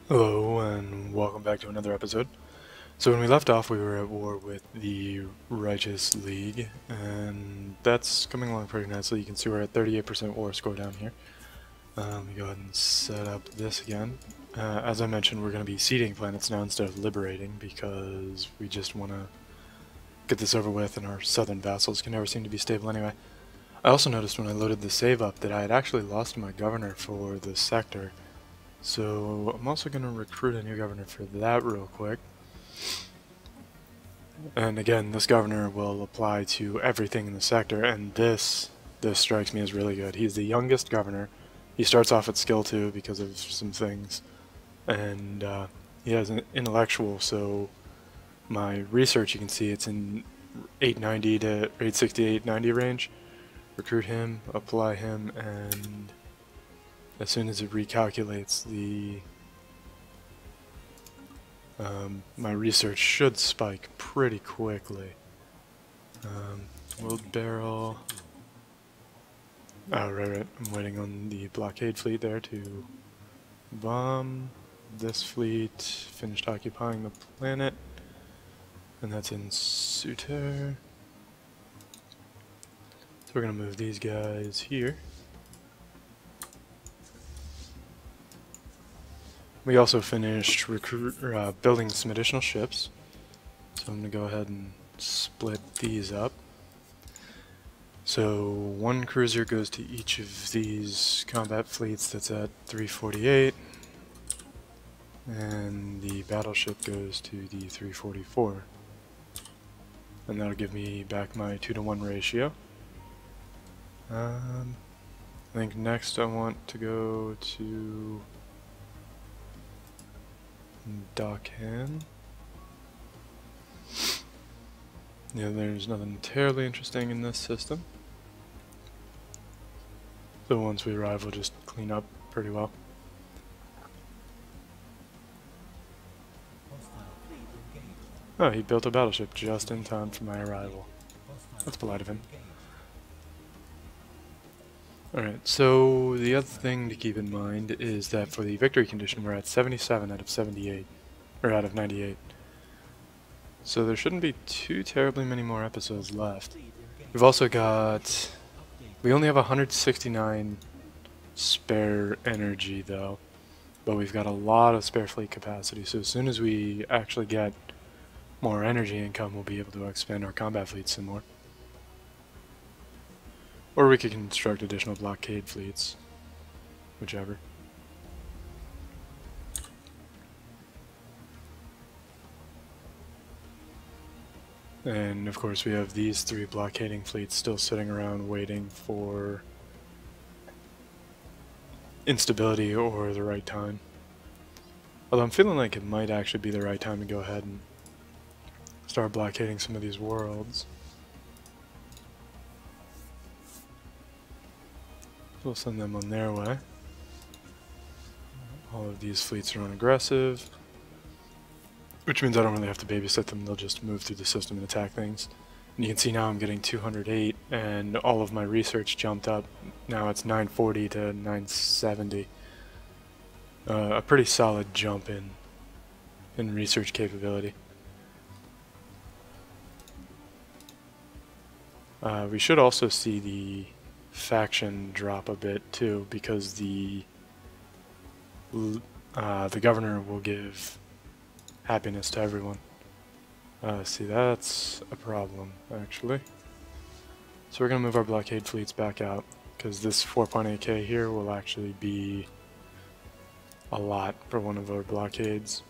Hello, and welcome back to another episode. So when we left off, we were at war with the Righteous League, and that's coming along pretty nicely. You can see we're at 38% war score down here. Let me go ahead and set up this again. As I mentioned, we're going to be seeding planets now instead of liberating, because we just want to get this over with, and our southern vassals can never seem to be stable anyway. I also noticed when I loaded the save up that I had actually lost my governor for the sector. So I'm also going to recruit a new governor for that real quick. And again, this governor will apply to everything in the sector, and this strikes me as really good. He's the youngest governor. He starts off at skill 2 because of some things, and he has an intellectual, so my research, you can see it's in 890 to 860 to 890 range. Recruit him, apply him, and as soon as it recalculates, my research should spike pretty quickly. Wood barrel. Oh, right. I'm waiting on the blockade fleet there to bomb this fleet. Finished occupying the planet. And that's in Suter. So we're going to move these guys here. We also finished building some additional ships, so I'm going to go ahead and split these up. So one cruiser goes to each of these combat fleets, that's at 348, and the battleship goes to the 344. And that'll give me back my 2-to-1 ratio. I think next I want to go to Dockhand. Yeah, there's nothing terribly interesting in this system. So once we arrive, we'll just clean up pretty well. Oh, he built a battleship just in time for my arrival. That's polite of him. Alright, so the other thing to keep in mind is that for the victory condition we're at 77 out of 78, or out of 98. So there shouldn't be too terribly many more episodes left. We've also got... we only have 169 spare energy though, but we've got a lot of spare fleet capacity, so as soon as we actually get more energy income, we'll be able to expand our combat fleets some more. Or we could construct additional blockade fleets, whichever. And of course we have these 3 blockading fleets still sitting around waiting for instability or the right time. Although I'm feeling like it might actually be the right time to go ahead and start blockading some of these worlds. We'll send them on their way. All of these fleets are unaggressive, which means I don't really have to babysit them, they'll just move through the system and attack things. And you can see now I'm getting 208, and all of my research jumped up. Now it's 940 to 970. A pretty solid jump in research capability. We should also see the faction drop a bit too, because the governor will give happiness to everyone. See, that's a problem, actually. So we're going to move our blockade fleets back out, because this 4.8k here will actually be a lot for one of our blockades.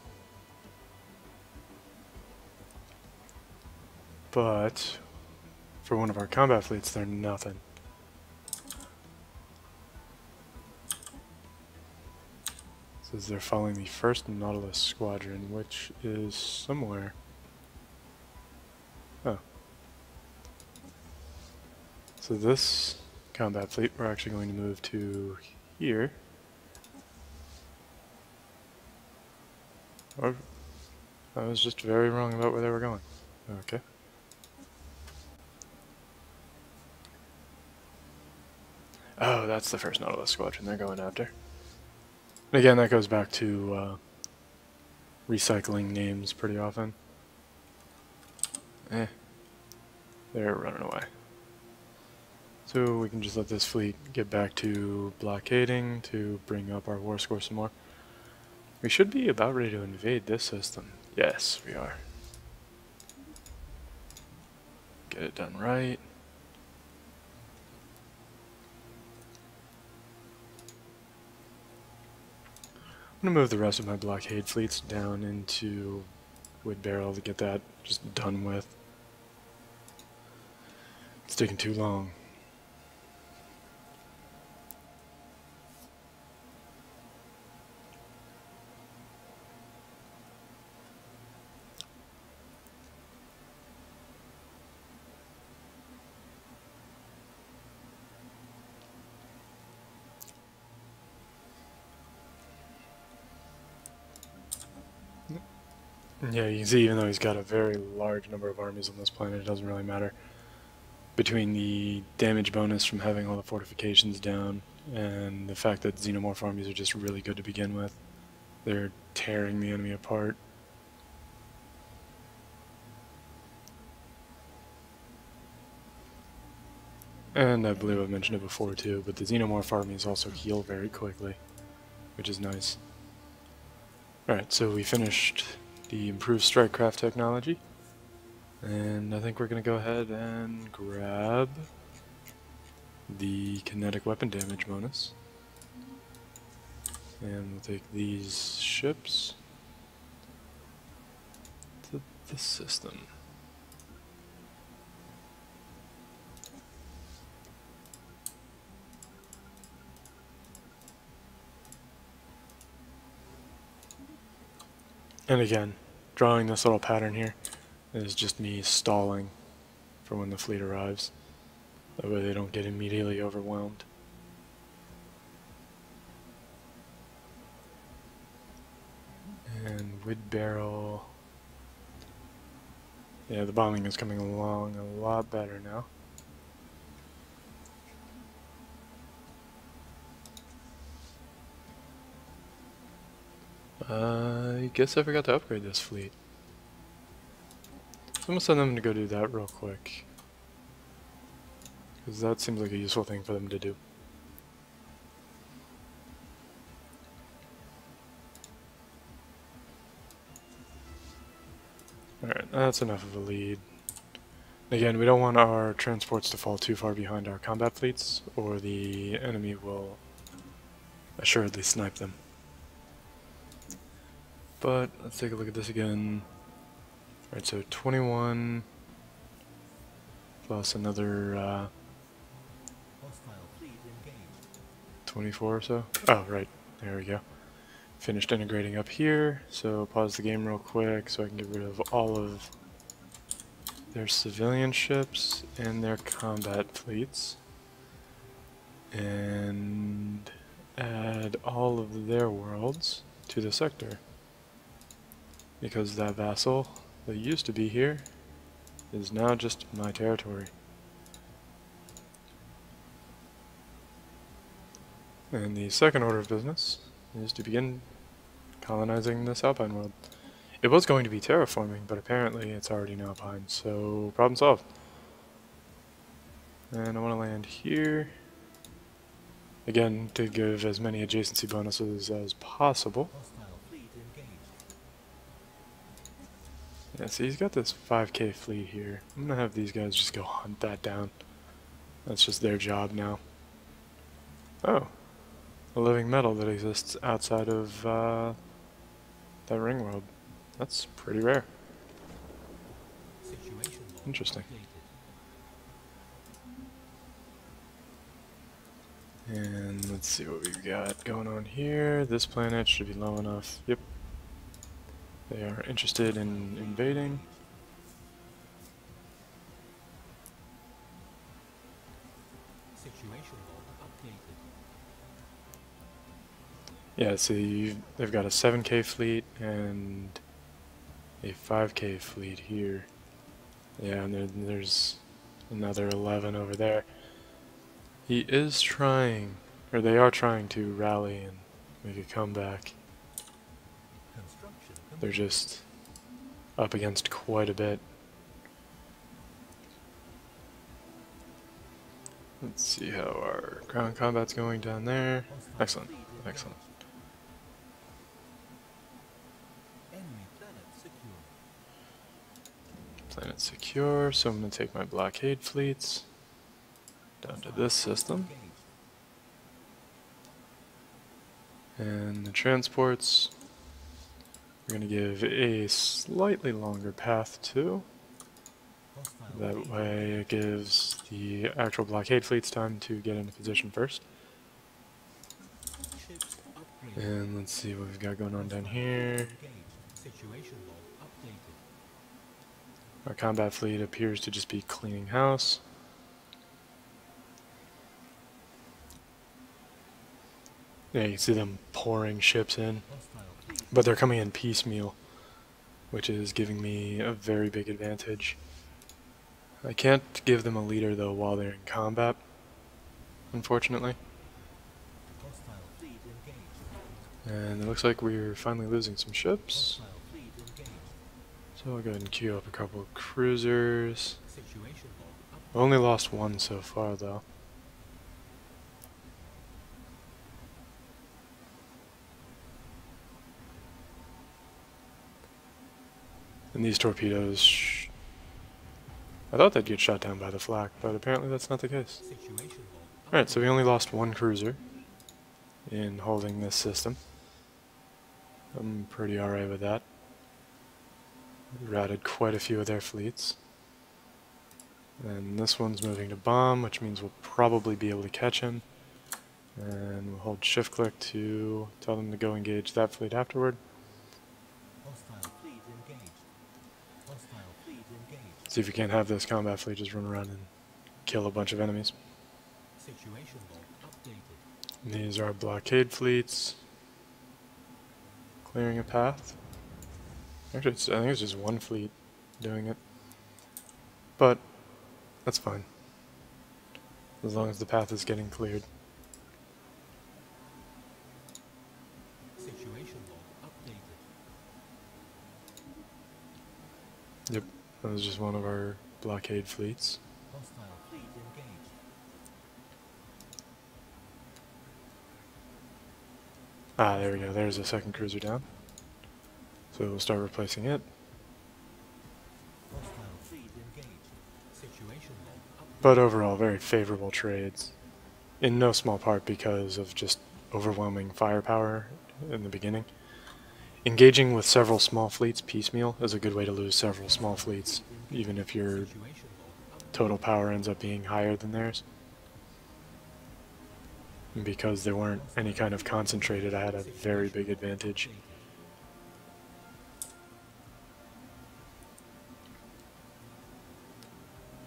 But for one of our combat fleets, they're nothing. Says they're following the first Nautilus squadron, which is somewhere. Oh. So this combat fleet we're actually going to move to here. Or I was just very wrong about where they were going. Okay. Oh, that's the first Nautilus squadron they're going after. And again, that goes back to recycling names pretty often. They're running away. So we can just let this fleet get back to blockading to bring up our war score some more. We should be about ready to invade this system. Yes, we are. Get it done right. I'm going to move the rest of my blockade fleets down into Wood Barrel to get that just done with. It's taking too long. Yeah, you can see even though he's got a very large number of armies on this planet, it doesn't really matter. Between the damage bonus from having all the fortifications down and the fact that xenomorph armies are just really good to begin with, they're tearing the enemy apart. And I believe I mentioned it before too, but the xenomorph armies also heal very quickly, which is nice. Alright, so we finished the improved strikecraft technology, and I think we're going to go ahead and grab the kinetic weapon damage bonus. And we'll take these ships to the system. And again, drawing this little pattern here is just me stalling for when the fleet arrives. That way they don't get immediately overwhelmed. And Wood Barrel. Yeah, the bombing is coming along a lot better now. I guess I forgot to upgrade this fleet. So I'm gonna send them to go do that real quick, because that seems like a useful thing for them to do. Alright, that's enough of a lead. Again, we don't want our transports to fall too far behind our combat fleets, or the enemy will assuredly snipe them. But let's take a look at this again. Alright, so 21 plus another 24 or so. Oh, right. There we go. Finished integrating up here, so pause the game real quick so I can get rid of all of their civilian ships and their combat fleets. And add all of their worlds to the sector. Because that vassal that used to be here is now just my territory. And the second order of business is to begin colonizing this Alpine world. It was going to be terraforming, but apparently it's already in Alpine, so problem solved. And I want to land here. Again, to give as many adjacency bonuses as possible. Yeah, see, he's got this 5k fleet here. I'm gonna have these guys just go hunt that down. That's just their job now. Oh, a living metal that exists outside of that ring world. That's pretty rare. Interesting. And let's see what we've got going on here. This planet should be low enough. Yep. They are interested in invading. Yeah, see, they've got a 7k fleet and a 5k fleet here. Yeah, and there's another 11 over there. He is trying, or they are trying to rally and make a comeback. They're just up against quite a bit. Let's see how our ground combat's going down there. Excellent, excellent. Planet secure, so I'm going to take my blockade fleets down to this system. And the transports, we're going to give a slightly longer path to. That way it gives the actual blockade fleets time to get into position first. And let's see what we've got going on down here. Our combat fleet appears to just be cleaning house. Yeah, you can see them pouring ships in, but they're coming in piecemeal, which is giving me a very big advantage. I can't give them a leader though while they're in combat, unfortunately. And it looks like we're finally losing some ships. So I'll go ahead and queue up a couple of cruisers. I've only lost one so far though. And these torpedoes, I thought they'd get shot down by the flak, but apparently that's not the case. Alright, so we only lost one cruiser in holding this system. I'm pretty alright with that. We routed quite a few of their fleets. And this one's moving to bomb, which means we'll probably be able to catch him. And we'll hold shift click to tell them to go engage that fleet afterward. See if we can't have this combat fleet just run around and kill a bunch of enemies. And these are blockade fleets. Clearing a path. Actually, I think it's just one fleet doing it. But that's fine. As long as the path is getting cleared. Yep, that was just one of our blockade fleets. Ah, there we go. There's a second cruiser down. So we'll start replacing it. But overall, very favorable trades. In no small part because of just overwhelming firepower in the beginning. Engaging with several small fleets piecemeal is a good way to lose several small fleets, even if your total power ends up being higher than theirs. And because there weren't any kind of concentrated, I had a very big advantage.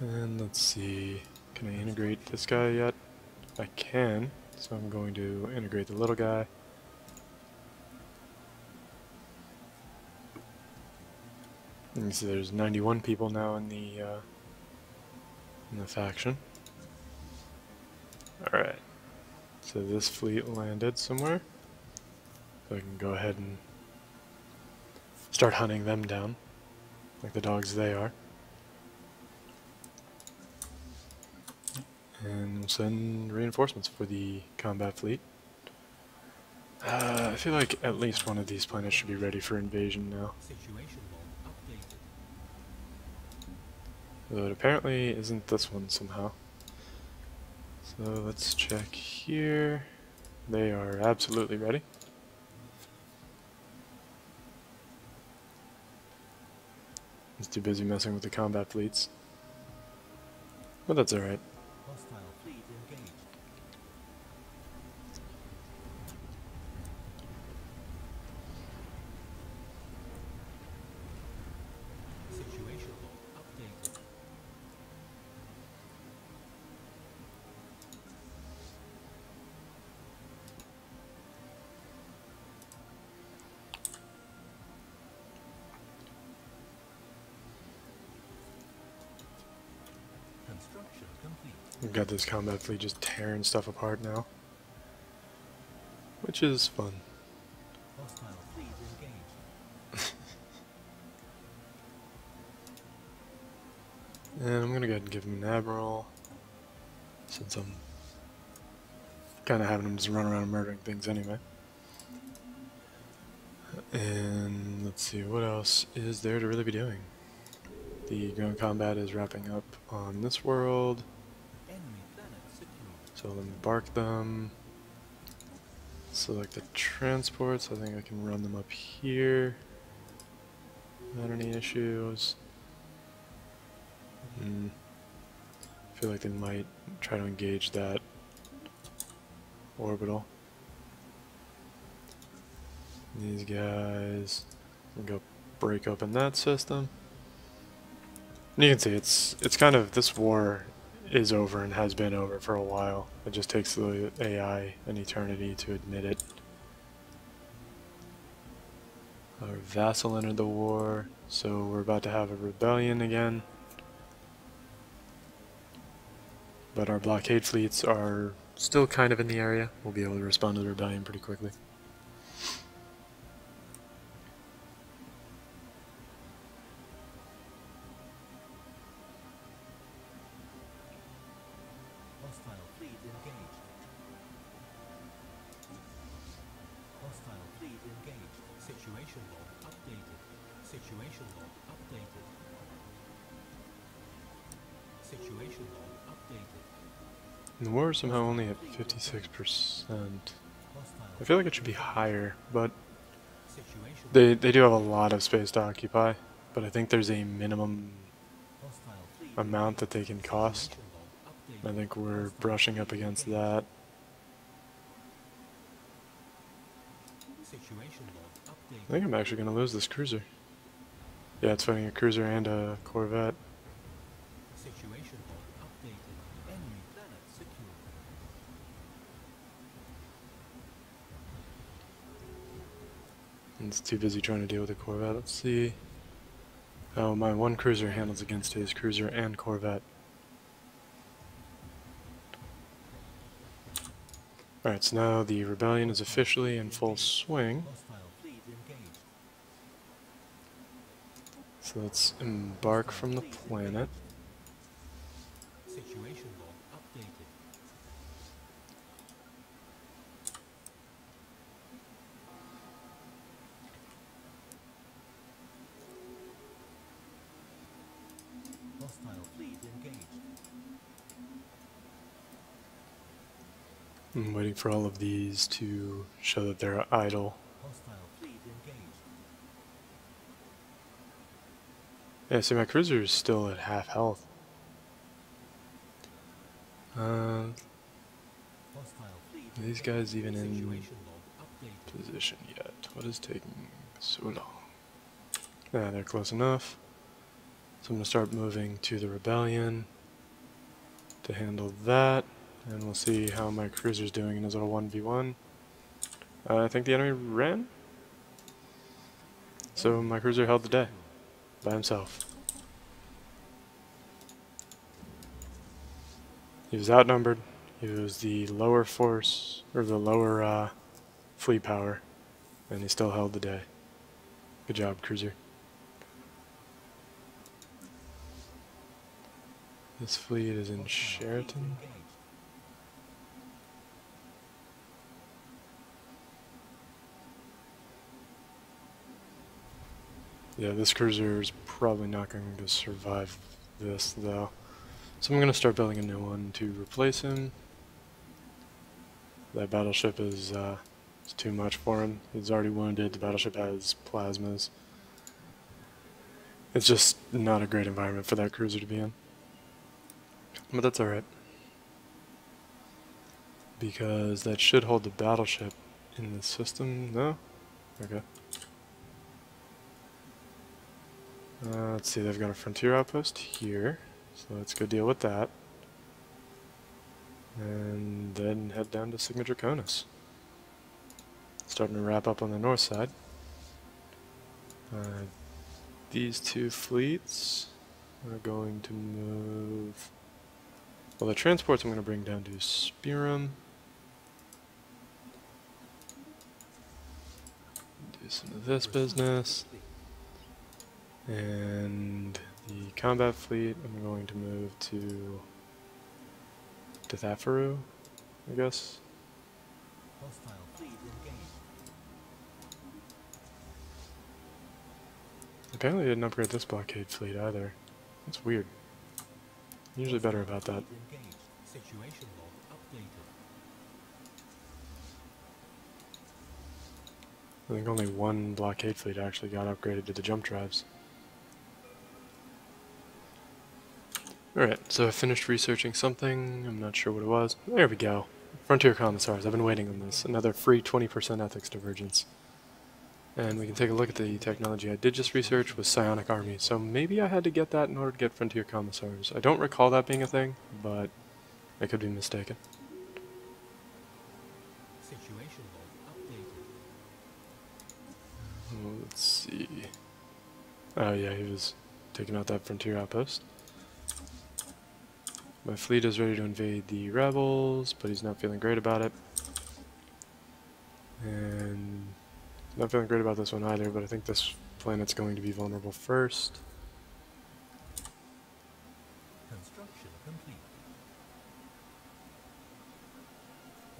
And let's see, can I integrate this guy yet? I can, so I'm going to integrate the little guy. And you see there's 91 people now in the faction. Alright, so this fleet landed somewhere. So I can go ahead and start hunting them down, like the dogs they are. And send reinforcements for the combat fleet. I feel like at least one of these planets should be ready for invasion now. Though it apparently isn't this one somehow. So let's check here. They are absolutely ready. He's too busy messing with the combat fleets. But that's alright. We've got this combat fleet just tearing stuff apart now, which is fun. And I'm gonna go ahead and give him an admiral, since I'm kind of having him just run around murdering things anyway. And let's see, what else is there to really be doing? The ground combat is wrapping up on this world, so I'll embark them. Select the transports. I think I can run them up here. Not any issues. I feel like they might try to engage that orbital. These guys can go break open that system. And you can see it's kind of, this war is over and has been over for a while. It just takes the AI an eternity to admit it. Our vassal entered the war, so we're about to have a rebellion again. But our blockade fleets are still kind of in the area. We'll be able to respond to the rebellion pretty quickly. Hostile fleet engaged. Hostile fleet engaged. Situation log updated. Situation log updated. Situation log updated. And the war is somehow only at 56%. I feel like it should be higher, but they do have a lot of space to occupy. But I think there's a minimum amount that they can cost. I think we're brushing up against that. I think I'm actually going to lose this cruiser. Yeah, it's fighting a cruiser and a corvette. And it's too busy trying to deal with a corvette. Let's see. Oh, my one cruiser handles against his cruiser and corvette. Alright, so now the rebellion is officially in full swing. So let's embark from the planet. Situation log updated. Hostile fleet engaged. I'm waiting for all of these to show that they're idle. Hostile fleet engaged. Yeah, see, my cruiser is still at half health. Hostile fleet These guys even in situation log updated. position yet? What is taking so long? Yeah, they're close enough. So I'm going to start moving to the rebellion to handle that. And we'll see how my cruiser's doing in his little 1v1. I think the enemy ran. So my cruiser held the day by himself. He was outnumbered. He was the lower force, or the lower fleet power, and he still held the day. Good job, cruiser. This fleet is in Sheraton. Yeah, this cruiser is probably not going to survive this, though. So I'm going to start building a new one to replace him. That battleship is too much for him. He's already wounded. The battleship has plasmas. It's just not a great environment for that cruiser to be in. But that's alright. Because that should hold the battleship in the system. No? Okay. Let's see, they've got a frontier outpost here, so let's go deal with that. And then head down to Signature Conus. Starting to wrap up on the north side. These two fleets are going to move... Well, the transports I'm going to bring down to Spearham. Do some of this business. And the combat fleet, I'm going to move to Thafaru, I guess. Hostile fleet engaged. Apparently I didn't upgrade this blockade fleet either. That's weird. Usually better about that. Fleet engaged. Situation log updated. I think only one blockade fleet actually got upgraded to the jump drives. Alright, so I finished researching something. I'm not sure what it was. There we go. Frontier Commissars. I've been waiting on this. Another free 20% ethics divergence. And we can take a look at the technology I did just research with psionic armies. So maybe I had to get that in order to get Frontier Commissars. I don't recall that being a thing, but I could be mistaken. Situation log updated. Let's see. Oh yeah, he was taking out that frontier outpost. My fleet is ready to invade the rebels, but he's not feeling great about it. And not feeling great about this one either, but I think this planet's going to be vulnerable first. Construction complete.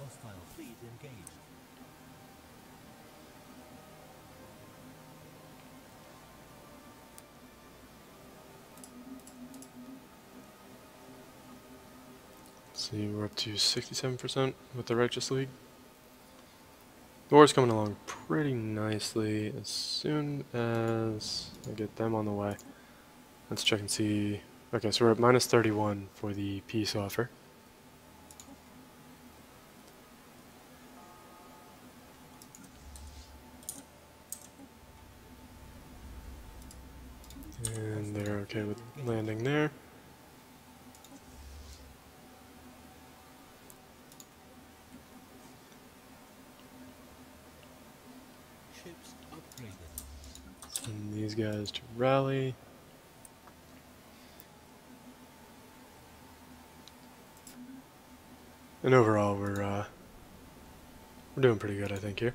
Hostile fleet engaged. See, we're up to 67% with the Righteous League. The war's coming along pretty nicely as soon as I get them on the way. Let's check and see. Okay, so we're at minus 31 for the peace offer. And they're okay with landing there. Ships upgraded. Send these guys to rally. And overall, we're doing pretty good, I think, here.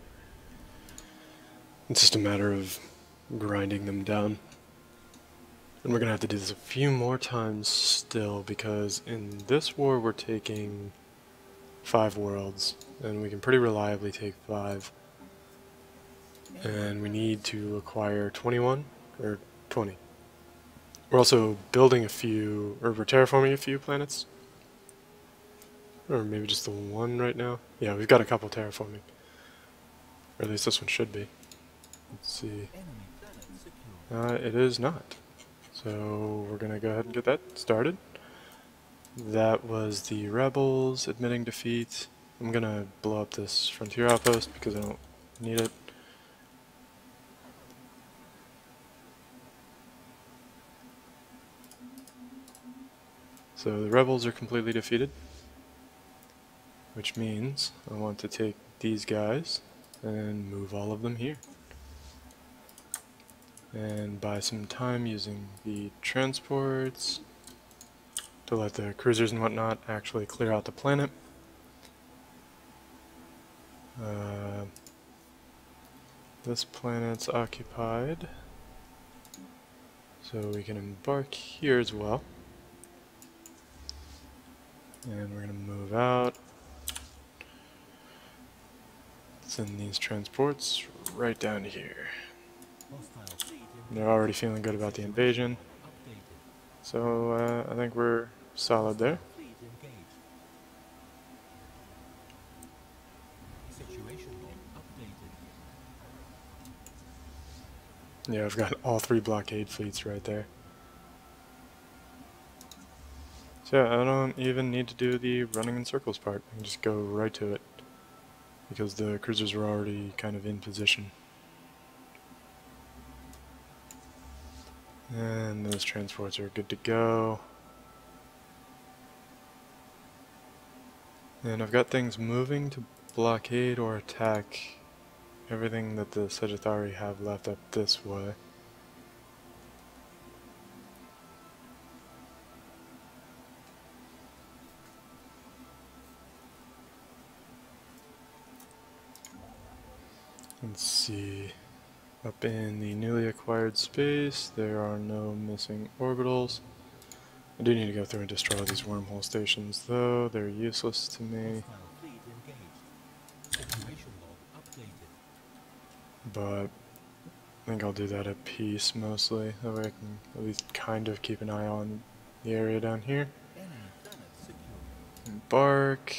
It's just a matter of grinding them down. And we're gonna have to do this a few more times still, because in this war we're taking 5 worlds, and we can pretty reliably take 5. And we need to acquire 21, or 20. We're also building a few, or we're terraforming a few planets. Or maybe just the one right now. Yeah, we've got a couple terraforming. Or at least this one should be. Let's see. Enemy planet secure. It is not. So we're gonna go ahead and get that started. That was the rebels admitting defeat. I'm gonna blow up this frontier outpost because I don't need it. So the rebels are completely defeated, which means I want to take these guys and move all of them here. And buy some time using the transports to let the cruisers and whatnot actually clear out the planet. This planet's occupied, so we can embark here as well. And we're going to move out. Send these transports right down to here. Hostile fleet They're already feeling good about the invasion, updated. so I think we're solid there. Fleet engaged. Situation log updated. Yeah, I've got all 3 blockade fleets right there. So yeah, I don't even need to do the running in circles part. I can just go right to it, because the cruisers were already kind of in position. And those transports are good to go. And I've got things moving to blockade or attack everything that the Sagittari have left up this way. Let's see. Up in the newly acquired space, there are no missing orbitals. I do need to go through and destroy these wormhole stations, though. They're useless to me. Hostile fleet engaged. Situation log updated. But I think I'll do that at peace, mostly. That way I can at least kind of keep an eye on the area down here. Enemy planet secure. Embark.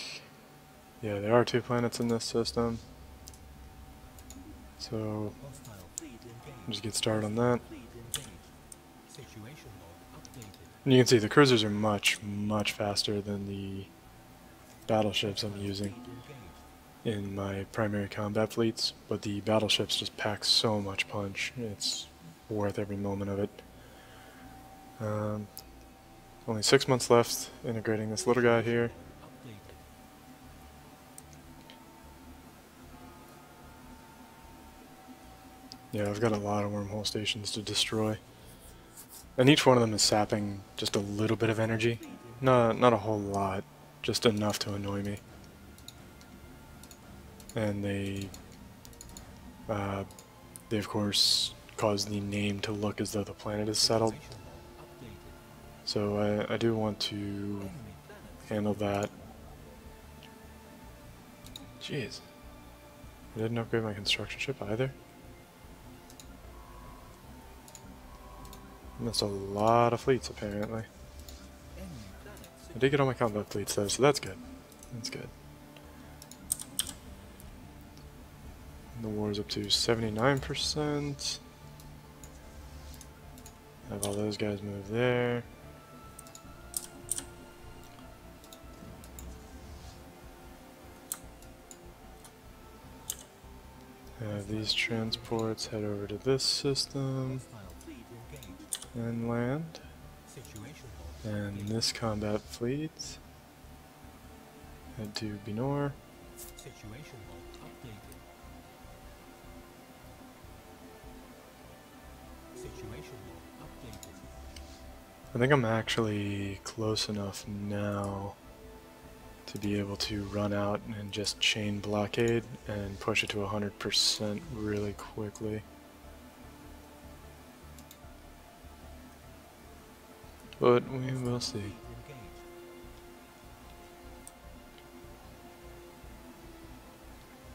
Yeah, there are 2 planets in this system. So, Hostile fleet engaged. just get started on that. Fleet engaged. Situation log updated. And you can see the cruisers are much, much faster than the battleships I'm using Fleet engaged. in my primary combat fleets, but the battleships just pack so much punch. It's worth every moment of it. Only 6 months left integrating this little guy here. Updated. Yeah, I've got a lot of wormhole stations to destroy. And each one of them is sapping just a little bit of energy. Not a whole lot, just enough to annoy me. And they of course cause the name to look as though the planet is settled. Situation log updated. So I do want to Enemy planet handle that. Jeez. I didn't upgrade my construction ship either. That's a lot of fleets apparently. Enemy planet I secure. did get all my combat fleets though, so that's good. That's good. The war's up to 79%. Have all those guys move there. Have these transports head over to this system Hostile fleet engaged. and land. Situation log And updated. this combat fleet head to Binor. Situation log updated. Situation log updated. I think I'm actually close enough now to be able to run out and just chain blockade and push it to 100% really quickly. But we will see. Fleet engaged.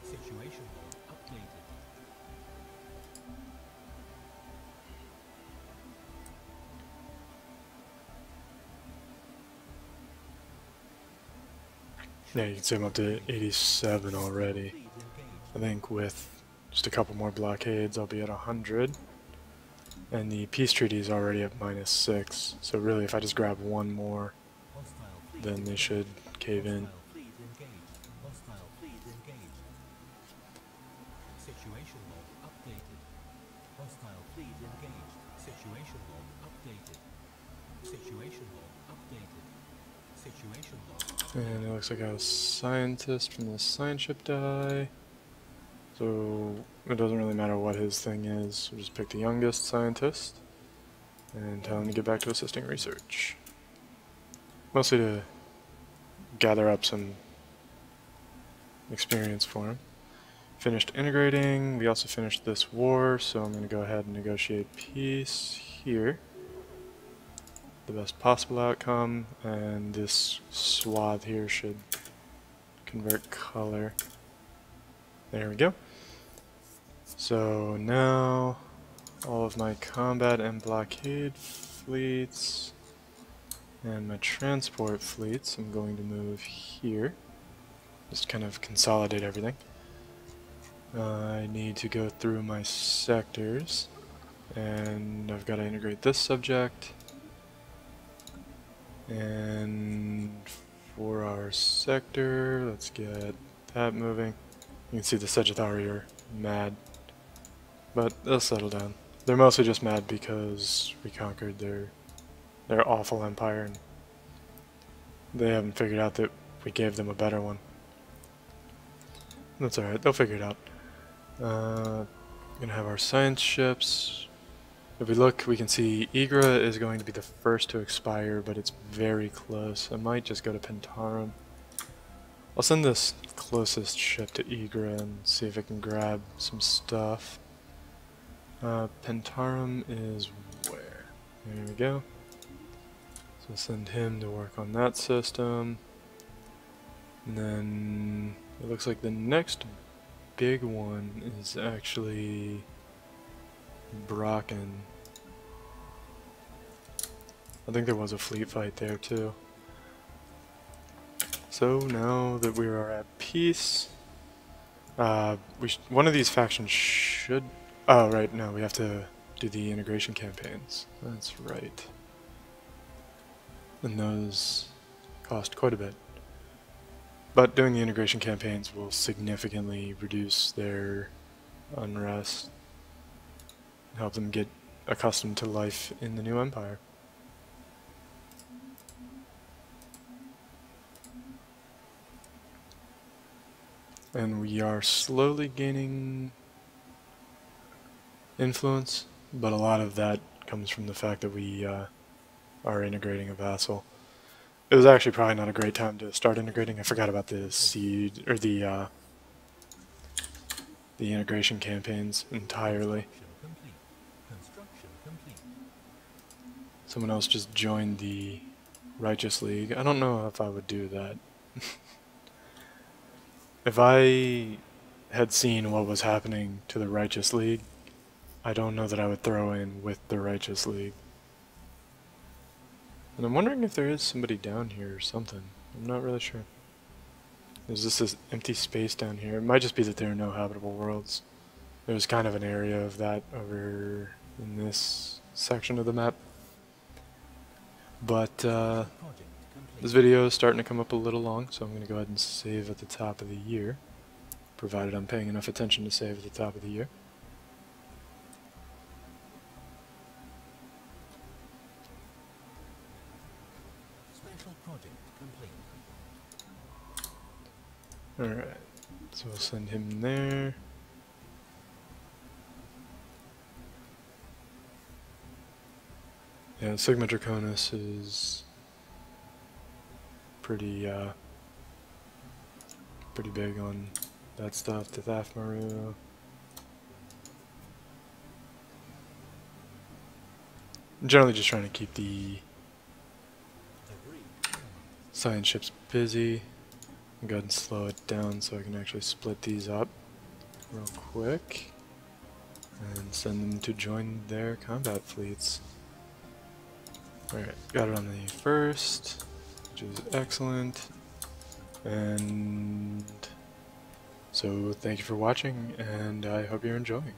Situation log updated. Yeah, you can see I'm up to 87 already. Fleet engaged. I think with just a couple more blockades I'll be at 100. And the peace treaty is already at -6, so really if I just grab one more, Hostile fleet then they should cave in. Hostile fleet engaged. Hostile fleet engaged. Situation log updated. Hostile fleet engaged. Situation log updated. Situation log updated. Situation log. And it looks like I have a scientist from the science ship die. So it doesn't really matter what his thing is. We'll just pick the youngest scientist and tell him to get back to assisting research. Mostly to gather up some experience for him. Finished integrating. We also finished this war, so I'm going to go ahead and negotiate peace here. The best possible outcome, and this swath here should convert color. There we go. So now all of my combat and blockade fleets and my transport fleets I'm going to move here. Just kind of consolidate everything. I need to go through my sectors, and I've got to integrate this subject. And for our sector, let's get that moving. You can see the Sagittari are mad, but they'll settle down. They're mostly just mad because we conquered their awful empire, and they haven't figured out that we gave them a better one. That's alright, they'll figure it out. We're gonna have our science ships. If we look, we can see Igra is going to be the first to expire, but it's very close. I might just go to Pentarum. I'll send this closest ship to Igra and see if it can grab some stuff. Pentarum is where? There we go. So we'll send him to work on that system. And then it looks like the next big one is actually Brocken. I think there was a fleet fight there too. So now that we are at peace, one of these factions should... Oh, right, no, we have to do the integration campaigns. That's right. And those cost quite a bit. But doing the integration campaigns will significantly reduce their unrest and help them get accustomed to life in the new empire. And we are slowly gaining influence, but a lot of that comes from the fact that we are integrating a vassal. It was actually probably not a great time to start integrating. I forgot about the seed or the integration campaigns entirely. Someone else just joined the Righteous League. I don't know if I would do that. If I had seen what was happening to the Righteous League, I don't know that I would throw in with the Righteous League. And I'm wondering if there is somebody down here or something. I'm not really sure. There's just this empty space down here. It might just be that there are no habitable worlds. There's kind of an area of that over in this section of the map. But this video is starting to come up a little long, so I'm going to go ahead and save at the top of the year, provided I'm paying enough attention to save at the top of the year. Special project complete. Alright, so we'll send him there. Yeah, Sigma Draconis is pretty big on that stuff. Tithaf Maru. I'm generally just trying to keep the science ships busy. I'll go ahead and slow it down so I can actually split these up real quick and send them to join their combat fleets. Alright, got it on the first, which is excellent. And so thank you for watching, and I hope you're enjoying.